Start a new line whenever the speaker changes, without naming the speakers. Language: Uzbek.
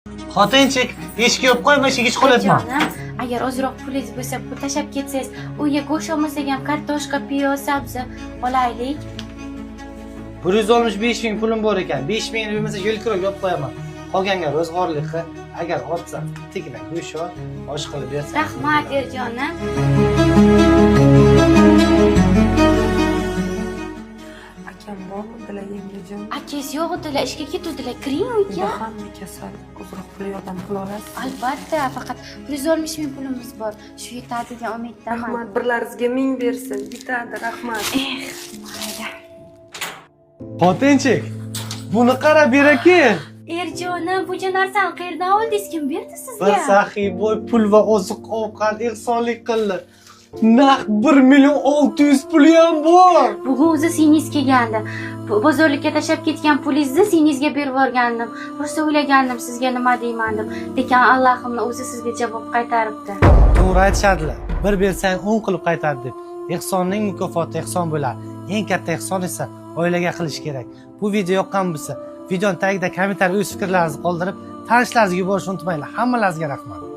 Xotinchik, eshikni yopib qo'yma, eshikni qo'yatma.
Jonim, agar ozroq pulingiz bo'lsa, pul tashlab ketsangiz, uyga go'sht olmasak ham kartoshka, piyoz, sabzi olaylik.
165 ming pulim bor ekan. 5 ming bo'lmasa yo'l-kira yopib qo'yaman. Qolganga ro'zg'orlik qil. Agar otsa, tegina go'sht ol, osh qilib bersan.
Rahmat, erjonim.
Akam bormi, Dila yengejon?
Akangiz yo'q edilar, ishga ketuvdilar. Kiring uyga.
Hamma kasal, ozroq pul yordam qila olasiz.
Albatta, faqat 160 ming pulimiz bor. Shu yetadi degan umiddaman.
Rahmat, birlaringizga ming bersin. Yetadi, rahmat.
Mayli.
Xotinchik, buni qara beraki.
Erjonim, bu narsani qayerdan oldingiz? Kim berdi sizga?
Bir saxiy boy pul va oziq-ovqat ehsonlik qildi. Naq 1.600.000 puli ham bor.
Bugun o'zi singiz kelgandi. Bozorlikka tashlab ketgan pulingizni singizga berib yuborgandim. Rosa o'ylagandim sizga nima deyman deb. Lekin Allohimning o'zi sizga javob qaytaribdi.
To'g'ri aytishadilar. Bir bersang 10 qilib qaytardi deb. Ehsonning mukofoti ehson bo'ladi. Eng katta ehson esa oilaga qilish kerak. Bu video yoqqan bo'lsa, videoning tagida kommentariy o'z fikrlaringizni qoldirib, tanishlaringizga yuborishni unutmanglar. Hammalaringizga rahmat.